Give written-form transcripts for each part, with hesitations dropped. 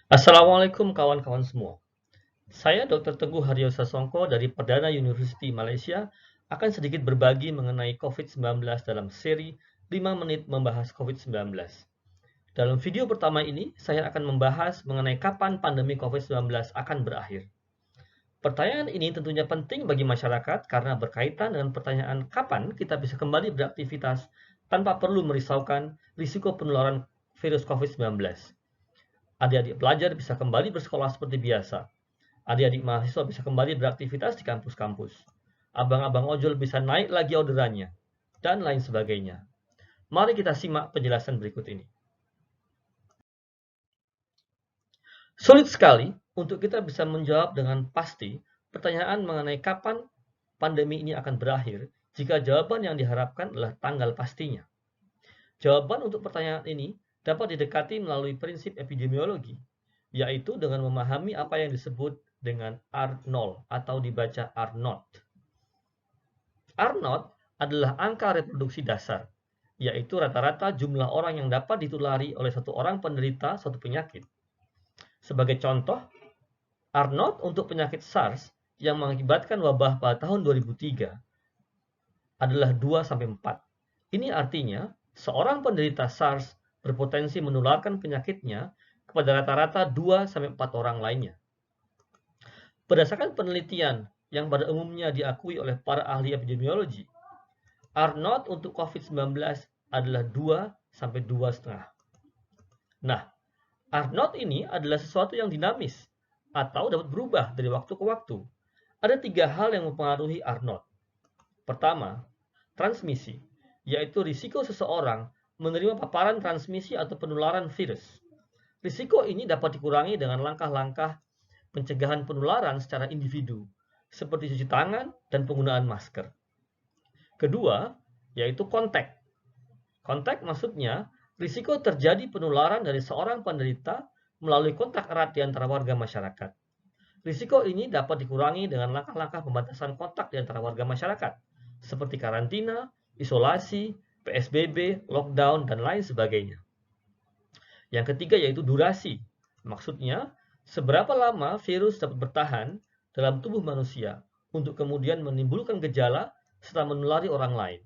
Assalamualaikum kawan-kawan semua. Saya Dr. Teguh Haryo Sasongko dari Perdana University Malaysia akan sedikit berbagi mengenai COVID-19 dalam seri 5 menit membahas COVID-19. Dalam video pertama ini, saya akan membahas mengenai kapan pandemi COVID-19 akan berakhir. Pertanyaan ini tentunya penting bagi masyarakat karena berkaitan dengan pertanyaan kapan kita bisa kembali beraktivitas tanpa perlu merisaukan risiko penularan virus COVID-19. Adik-adik pelajar bisa kembali bersekolah seperti biasa. Adik-adik mahasiswa bisa kembali beraktivitas di kampus-kampus. Abang-abang ojol bisa naik lagi orderannya, dan lain sebagainya. Mari kita simak penjelasan berikut ini. Sulit sekali untuk kita bisa menjawab dengan pasti pertanyaan mengenai kapan pandemi ini akan berakhir jika jawaban yang diharapkan adalah tanggal pastinya. Jawaban untuk pertanyaan ini dapat didekati melalui prinsip epidemiologi, yaitu dengan memahami apa yang disebut dengan R0 atau dibaca R0. R0 adalah angka reproduksi dasar, yaitu rata-rata jumlah orang yang dapat ditulari oleh satu orang penderita suatu penyakit. Sebagai contoh, R0 untuk penyakit SARS yang mengakibatkan wabah pada tahun 2003 adalah 2-4. Ini artinya, seorang penderita SARS berpotensi menularkan penyakitnya kepada rata-rata 2-4 orang lainnya. Berdasarkan penelitian yang pada umumnya diakui oleh para ahli epidemiologi, R0 untuk COVID-19 adalah 2-2,5. Nah, R0 ini adalah sesuatu yang dinamis atau dapat berubah dari waktu ke waktu. Ada 3 hal yang mempengaruhi R0. Pertama, transmisi, yaitu risiko seseorang menerima paparan transmisi atau penularan virus. Risiko ini dapat dikurangi dengan langkah-langkah pencegahan penularan secara individu, seperti cuci tangan dan penggunaan masker. Kedua, yaitu kontak. Kontak maksudnya risiko terjadi penularan dari seorang penderita melalui kontak erat di antara warga masyarakat. Risiko ini dapat dikurangi dengan langkah-langkah pembatasan kontak di antara warga masyarakat, seperti karantina, isolasi, PSBB, lockdown, dan lain sebagainya. Yang ketiga yaitu durasi. Maksudnya, seberapa lama virus dapat bertahan dalam tubuh manusia untuk kemudian menimbulkan gejala setelah menulari orang lain.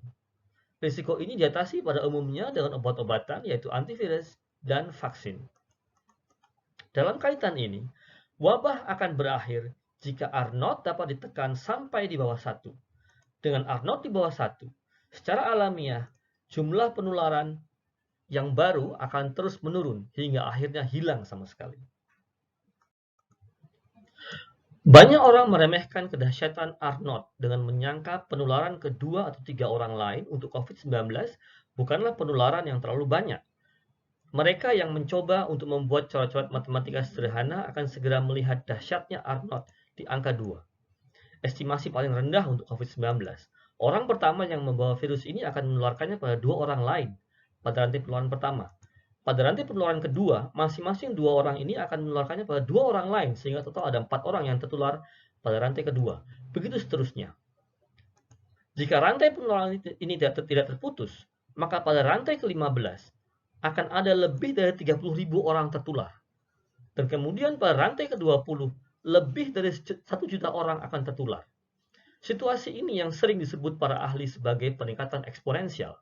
Risiko ini diatasi pada umumnya dengan obat-obatan yaitu antivirus dan vaksin. Dalam kaitan ini, wabah akan berakhir jika R0 dapat ditekan sampai di bawah 1. Dengan R0 di bawah 1, secara alamiah, jumlah penularan yang baru akan terus menurun hingga akhirnya hilang sama sekali. Banyak orang meremehkan kedahsyatan R0 dengan menyangka penularan kedua atau 3 orang lain untuk COVID-19 bukanlah penularan yang terlalu banyak. Mereka yang mencoba untuk membuat coret-coret matematika sederhana akan segera melihat dahsyatnya R0 di angka 2. Estimasi paling rendah untuk COVID-19. Orang pertama yang membawa virus ini akan menularkannya pada 2 orang lain pada rantai penularan pertama. Pada rantai penularan kedua, masing-masing 2 orang ini akan menularkannya pada 2 orang lain sehingga total ada 4 orang yang tertular pada rantai kedua. Begitu seterusnya. Jika rantai penularan ini tidak terputus, maka pada rantai ke-15 akan ada lebih dari 30.000 orang tertular. Dan kemudian pada rantai ke-20, lebih dari 1 juta orang akan tertular. Situasi ini yang sering disebut para ahli sebagai peningkatan eksponensial.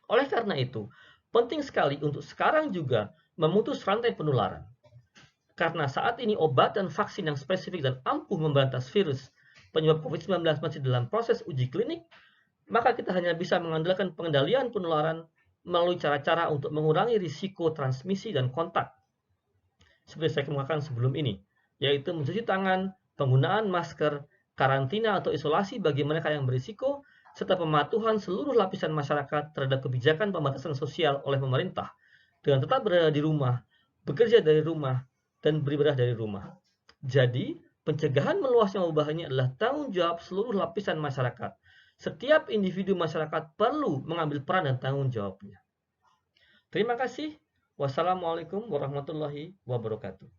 Oleh karena itu, penting sekali untuk sekarang juga memutus rantai penularan. Karena saat ini obat dan vaksin yang spesifik dan ampuh memberantas virus penyebab COVID-19 masih dalam proses uji klinik, maka kita hanya bisa mengandalkan pengendalian penularan melalui cara-cara untuk mengurangi risiko transmisi dan kontak. Seperti saya kemukakan sebelum ini, yaitu mencuci tangan, penggunaan masker, karantina atau isolasi bagi mereka yang berisiko, serta pematuhan seluruh lapisan masyarakat terhadap kebijakan pembatasan sosial oleh pemerintah, dengan tetap berada di rumah, bekerja dari rumah, dan beribadah dari rumah. Jadi, pencegahan meluasnya wabah ini adalah tanggung jawab seluruh lapisan masyarakat. Setiap individu masyarakat perlu mengambil peran dan tanggung jawabnya. Terima kasih. Wassalamualaikum warahmatullahi wabarakatuh.